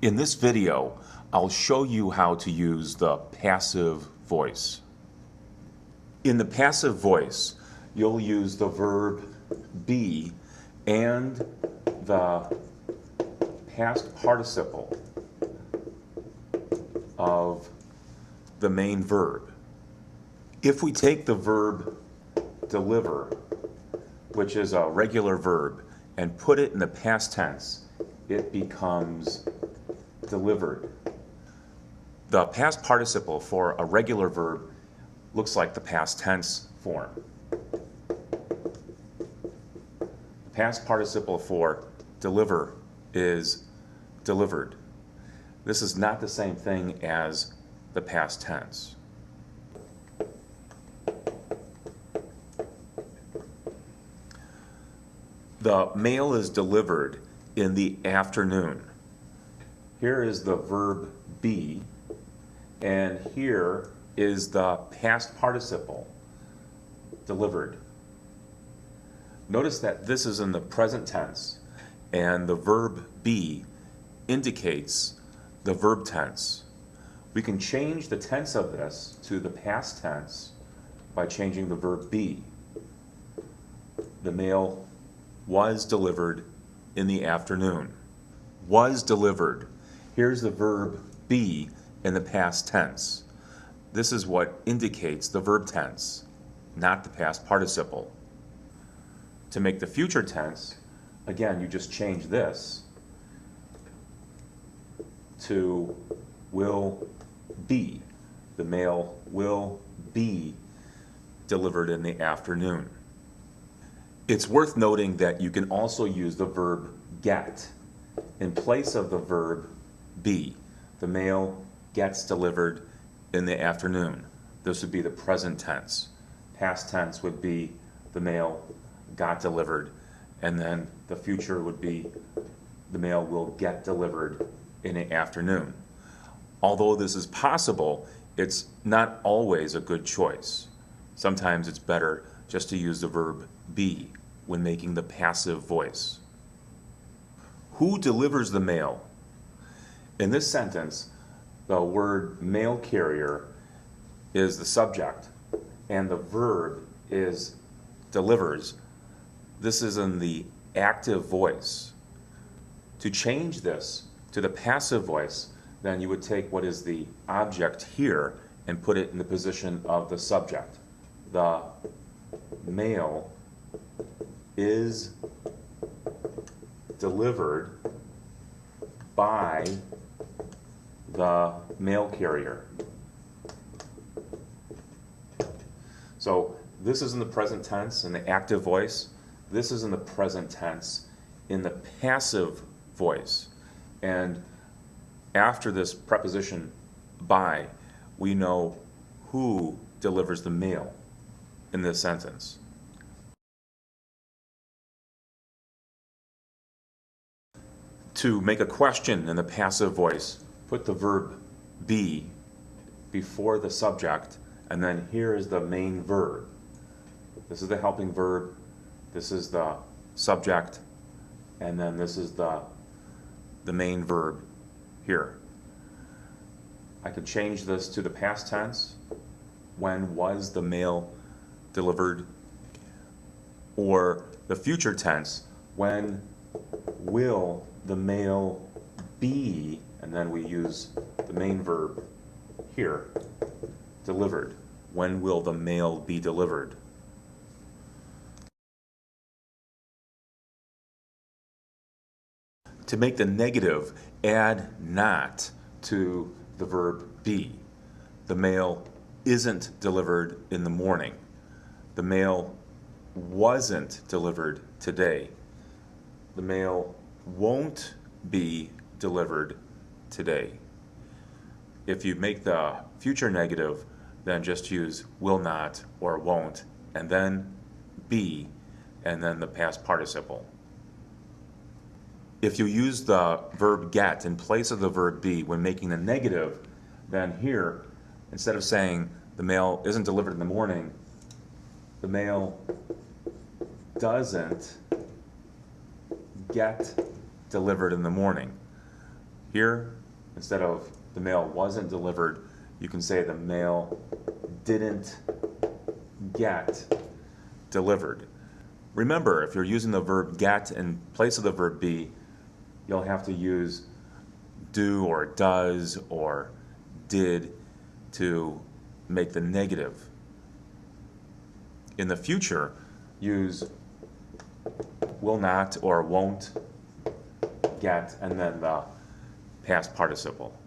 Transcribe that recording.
In this video, I'll show you how to use the passive voice. In the passive voice, you'll use the verb be and the past participle of the main verb. If we take the verb deliver, which is a regular verb, and put it in the past tense, it becomes delivered. The past participle for a regular verb looks like the past tense form. The past participle for deliver is delivered. This is not the same thing as the past tense. The mail is delivered in the afternoon. Here is the verb be, and here is the past participle, delivered. Notice that this is in the present tense, and the verb be indicates the verb tense. We can change the tense of this to the past tense by changing the verb be. The mail was delivered in the afternoon. Was delivered. Here's the verb be in the past tense. This is what indicates the verb tense, not the past participle. To make the future tense, again, you just change this to will be. The mail will be delivered in the afternoon. It's worth noting that you can also use the verb get in place of the verb be. The mail gets delivered in the afternoon. This would be the present tense. Past tense would be the mail got delivered, and then the future would be the mail will get delivered in the afternoon. Although this is possible, it's not always a good choice. Sometimes it's better just to use the verb be when making the passive voice. Who delivers the mail? In this sentence, the word mail carrier is the subject, and the verb is delivers. This is in the active voice. To change this to the passive voice, then you would take what is the object here and put it in the position of the subject. The mail is delivered by the mail carrier. So this is in the present tense in the active voice. This is in the present tense in the passive voice. And after this preposition by, we know who delivers the mail in this sentence. To make a question in the passive voice, put the verb be before the subject, and then here is the main verb. This is the helping verb, this is the subject, and then this is the main verb here. I could change this to the past tense. When was the mail delivered? Or the future tense. When will the mail be, and then we use the main verb here, delivered. When will the mail be delivered? To make the negative, add not to the verb be. The mail isn't delivered in the morning. The mail wasn't delivered today. The mail won't be delivered today. If you make the future negative, then just use will not or won't, and then be, and then the past participle. If you use the verb get in place of the verb be when making the negative, then here, instead of saying the mail isn't delivered in the morning, the mail doesn't get delivered in the morning. Here, instead of the mail wasn't delivered, you can say the mail didn't get delivered. Remember, if you're using the verb get in place of the verb be, you'll have to use do or does or did to make the negative. In the future, use will not or won't get and then the past participle.